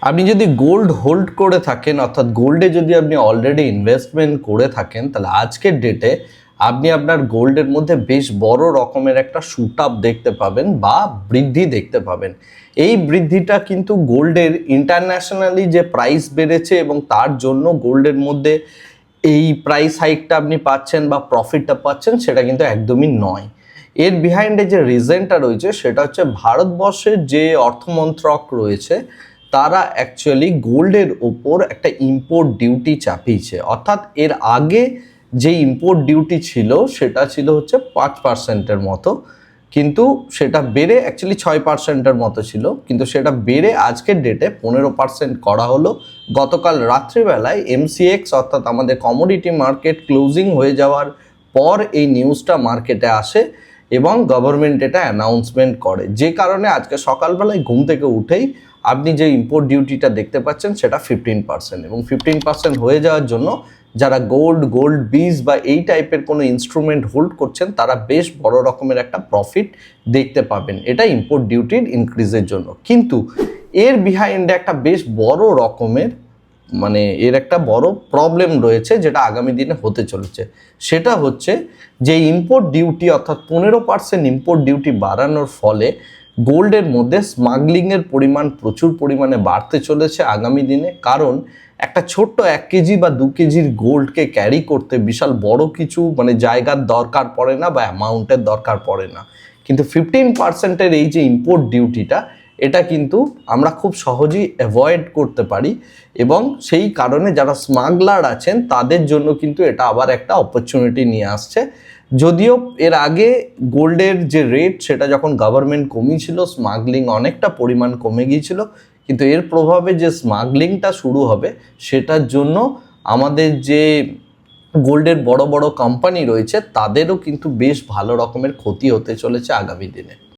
আপনি যদি gold hold করে থাকেন, অর্থাৎ গোল্ডে যদি আপনি অলরেডি ইনভেস্টমেন্ট করে থাকেন, তাহলে আজকের ডেটে আপনি আপনার গোল্ডের মধ্যে বেশ বড় রকমের একটা শুট আপ দেখতে পাবেন বা বৃদ্ধি দেখতে পাবেন। এই বৃদ্ধিটা কিন্তু গোল্ডের ইন্টারন্যাশনালি যে প্রাইস বেড়েছে এবং তার জন্য গোল্ডের মধ্যে এই প্রাইস হাইকটা আপনি পাচ্ছেন বা প্রফিটটা পাচ্ছেন, সেটা কিন্তু একদমই নয়। এর বিহাইন্ডে যে রিজনটা রয়েছে সেটা হচ্ছে ভারতবর্ষের যে অর্থমন্ত্রক রয়েছে তারা অ্যাকচুয়ালি গোল্ডের ওপর একটা ইম্পোর্ট ডিউটি চাপিয়েছে। অর্থাৎ এর আগে যে ইম্পোর্ট ডিউটি ছিল সেটা ছিল হচ্ছে 5%-এর মতো, কিন্তু সেটা বেড়ে অ্যাকচুয়ালি 6%-এর মতো ছিল, কিন্তু সেটা বেড়ে আজকের ডেটে 15% করা হলো। গতকাল রাত্রিবেলায় এমসিএক্স অর্থাৎ আমাদের কমোডিটি মার্কেট ক্লোজিং হয়ে যাওয়ার পর এই নিউজটা মার্কেটে আসে এবং গভর্নমেন্ট এটা অ্যানাউন্সমেন্ট করে, যে কারণে আজকে সকালবেলায় ঘুম থেকে উঠেই আপনি যে ইম্পোর্ট ডিউটিটা দেখতে পাচ্ছেন সেটা 15%, এবং 15% হয়ে যাওয়ার জন্য যারা গোল্ড বিজ বা এই টাইপের কোনো ইনস্ট্রুমেন্ট হোল্ড করছেন তারা বেশ বড় রকমের একটা প্রফিট দেখতে পাবেন, এটা ইম্পোর্ট ডিউটির ইনক্রিজের জন্য। কিন্তু এর বিহাইন্ডে একটা বেশ বড় রকমের এর একটা বড় প্রবলেম রয়েছে যেটা আগামী দিনে হতে চলেছে। সেটা হচ্ছে যে ইম্পোর্ট ডিউটি অর্থাৎ 15% ইম্পোর্ট ডিউটি বাড়ানোর ফলে গোল্ডের মধ্যে স্মাগলিংয়ের পরিমাণ প্রচুর পরিমাণে বাড়তে চলেছে আগামী দিনে। কারণ একটা ছোট্ট 1 কেজি বা 2 কেজির গোল্ডকে ক্যারি করতে বিশাল বড় কিছু জায়গার দরকার পড়ে না বা অ্যামাউন্টের দরকার পড়ে না, কিন্তু 15%-এর এই যে ইম্পোর্ট ডিউটিটা এটা কিন্তু আমরা খুব সহজেই অ্যাভয়েড করতে পারি, এবং সেই কারণে যারা স্মাগলার আছেন তাদের জন্য কিন্তু এটা আবার একটা অপরচুনিটি নিয়ে আসছে। যদিও এর আগে গোল্ডের যে রেট সেটা যখন গভর্নমেন্ট কমিয়েছিল, স্মাগলিং অনেকটা পরিমাণ কমে গিয়েছিল, কিন্তু এর প্রভাবে যে স্মাগলিংটা শুরু হবে সেটার জন্য আমাদের যে গোল্ডের বড় বড় কোম্পানি রয়েছে তাদেরও কিন্তু বেশ ভালো রকমের ক্ষতি হতে চলেছে আগামী দিনে।